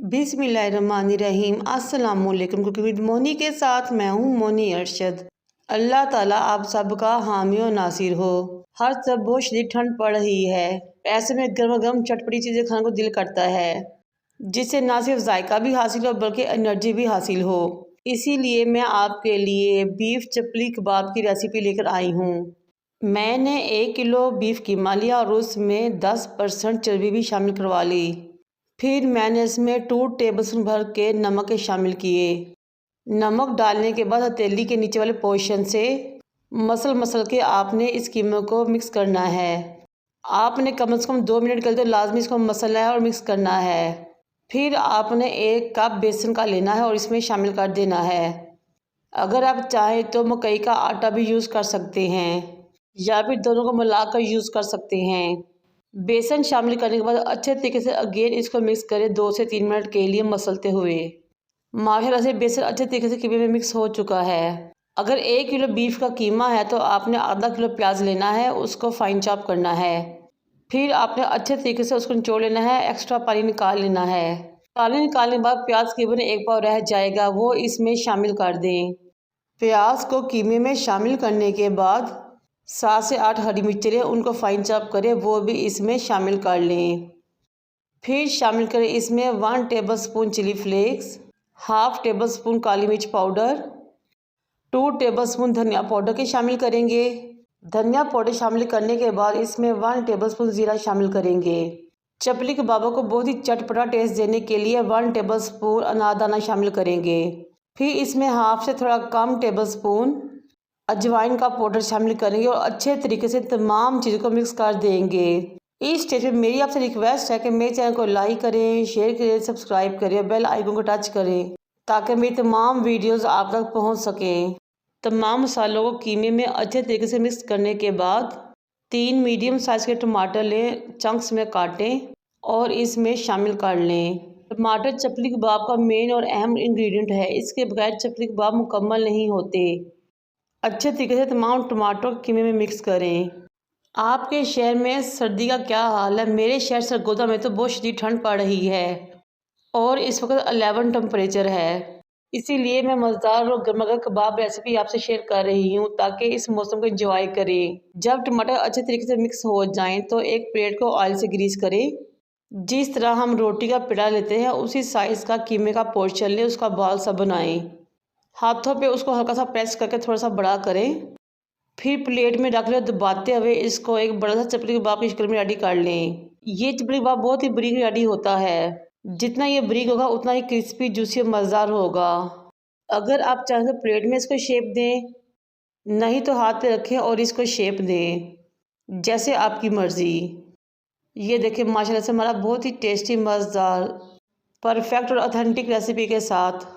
बिस्मिल्लाहिर्रहमानिर्रहीम। अस्सलामुअलैकुम। Cooking with Moni के साथ मैं हूँ मोनी अरशद। अल्लाह ताला आप सबका हामी और नासिर हो। हर सब बहुत शदीद ठंड पड़ रही है, ऐसे में गर्मा गर्म चटपटी चीज़ें खाने को दिल करता है, जिससे ना सिर्फ जायका भी हासिल हो बल्कि एनर्जी भी हासिल हो। इसीलिए मैं आपके लिए बीफ चपली कबाब की रेसिपी लेकर आई हूँ। मैंने 1 किलो बीफ कीमा लिया और उसमें 10% चर्बी भी शामिल करवा ली। फिर मैंने इसमें 2 टेबलस्पून भर के नमक के शामिल किए। नमक डालने के बाद हथेली के नीचे वाले पोर्शन से मसल के आपने इस कीमे को मिक्स करना है। आपने कम से कम 2 मिनट के लिए तो लाजमी इसको मसलना है और मिक्स करना है। फिर आपने 1 कप बेसन का लेना है और इसमें शामिल कर देना है। अगर आप चाहें तो मकई का आटा भी यूज़ कर सकते हैं या फिर दोनों को मिलाकर यूज़ कर सकते हैं। बेसन शामिल करने के बाद अच्छे तरीके से अगेन इसको मिक्स करें 2 से 3 मिनट के लिए मसलते हुए। माशाल्लाह से बेसन अच्छे तरीके से कीमे में मिक्स हो चुका है। अगर 1 किलो बीफ का कीमा है तो आपने आधा किलो प्याज लेना है, उसको फाइन चॉप करना है। फिर आपने अच्छे तरीके से उसको निचोड़ लेना है, एक्स्ट्रा पानी निकाल लेना है। पानी निकालने के बाद प्याज कीमे में 1 पाव रह जाएगा, वो इसमें शामिल कर दें। प्याज को कीमे में शामिल करने के बाद 7 से 8 हरी मिर्चें लें, उनको फाइन चॉप करें, वो भी इसमें शामिल कर लें। फिर शामिल करें इसमें 1 tablespoon chili flakes, half tablespoon काली मिर्च पाउडर, 2 टेबलस्पून धनिया पाउडर के शामिल करेंगे। धनिया पाउडर शामिल करने के बाद इसमें 1 टेबलस्पून ज़ीरा शामिल करेंगे। चपली कबाबों को बहुत ही चटपटा टेस्ट देने के लिए 1 टेबलस्पून अनारदाना शामिल करेंगे। फिर इसमें हाफ से थोड़ा कम टेबलस्पून अजवाइन का पाउडर शामिल करेंगे और अच्छे तरीके से तमाम चीज़ों को मिक्स कर देंगे। इस स्टेज में मेरी आपसे रिक्वेस्ट है कि मेरे चैनल को लाइक करें, शेयर करें, सब्सक्राइब करें और बेल आइकन को टच करें ताकि मेरी तमाम वीडियोस आप तक पहुंच सकें। तमाम मसालों को कीमे में अच्छे तरीके से मिक्स करने के बाद 3 मीडियम साइज़ के टमाटर लें, चंक्स में काटें और इसमें शामिल कर लें। टमाटर चपली कबाब का मेन और अहम इंग्रेडिएंट है, इसके बगैर चपली कबाब मुकम्मल नहीं होते। अच्छे तरीके से तमाम टमाटर कीमे में मिक्स करें। आपके शहर में सर्दी का क्या हाल है? मेरे शहर सरगोदा में तो बहुत शदीद ठंड पड़ रही है और इस वक्त 11 टेम्परेचर है। इसीलिए मैं मज़ेदार और गर्मा-गर्म कबाब रेसिपी आपसे शेयर कर रही हूँ ताकि इस मौसम को एंजॉय करें। जब टमाटर अच्छे तरीके से मिक्स हो जाएं तो एक प्लेट को ऑयल से ग्रीस करें। जिस तरह हम रोटी का पेड़ा लेते हैं उसी साइज़ का कीमे का पोर्शन लें, उसका बॉल सा बनाएं। हाथों पे उसको हल्का सा प्रेस करके थोड़ा सा बड़ा करें। फिर प्लेट में रख लें, दबाते हुए इसको एक बड़ा सा चपली कबाब की शक्ल में रेडी कर लें। ये चपली कबाब बहुत ही बारीक रेडी होता है, जितना ये बारीक होगा उतना ही क्रिस्पी, जूसी और मज़ेदार होगा। अगर आप चाहें तो प्लेट में इसको शेप दें, नहीं तो हाथ पे रखें और इसको शेप दें, जैसे आपकी मर्ज़ी। ये देखिए माशाल्लाह से हमारा बहुत ही टेस्टी, मज़ेदार, परफेक्ट और ऑथेंटिक रेसिपी के साथ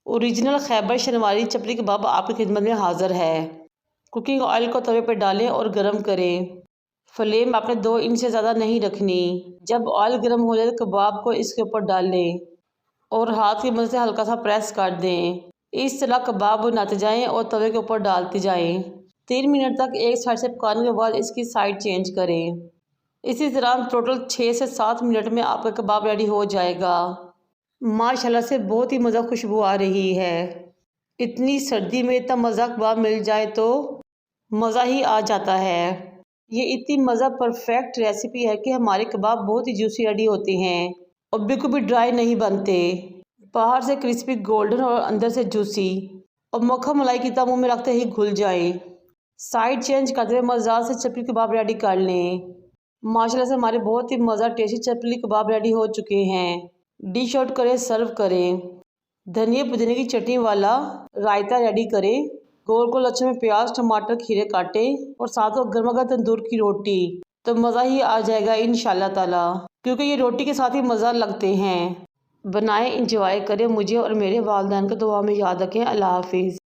ओरिजिनल खैबर शनवारी चपली कबाब आपकी खिदमत में हाज़िर है। कुकिंग ऑयल को तवे पर डालें और गरम करें। फ्लेम आपने 2 इंच से ज़्यादा नहीं रखनी। जब ऑयल गर्म हो जाए तो कबाब को इसके ऊपर डालें और हाथ की मदद से हल्का सा प्रेस कर दें। इस तरह कबाब बनाते जाएं और तवे के ऊपर डालते जाएं। 3 मिनट तक एक साइड से पकाने के बाद इसकी साइड चेंज करें। इसी तरह टोटल 6 से 7 मिनट में आपका कबाब रेडी हो जाएगा। माशाल्लाह से बहुत ही मज़ा खुशबू आ रही है। इतनी सर्दी में इतना मज़ा कबाब मिल जाए तो मज़ा ही आ जाता है। ये इतनी मज़ा परफेक्ट रेसिपी है कि हमारे कबाब बहुत ही जूसी रेडी होते हैं और बिल्कुल भी ड्राई नहीं बनते। बाहर से क्रिस्पी गोल्डन और अंदर से जूसी और मक्खन मलाई की तरह मुँह में रखते ही घुल जाए। साइड चेंज करते हुए मज़ेदार से चपली कबाब रेडी कर लें। माशाल्लाह से हमारे बहुत ही मज़ा टेस्टी चपली कबाब रेडी हो चुके हैं। डिश आउट करें, सर्व करें। धनिया पुदीने की चटनी वाला रायता रेडी करें। गोल गोल लच्छे में प्याज, टमाटर, खीरे काटें और साथ में गर्मा गर्म तंदूर की रोटी, तो मज़ा ही आ जाएगा इंशाल्लाह ताला, क्योंकि ये रोटी के साथ ही मज़ा लगते हैं। बनाएं, इंजॉय करें। मुझे और मेरे वालिदैन को दुआ में याद रखें। अल्लाह हाफिज़।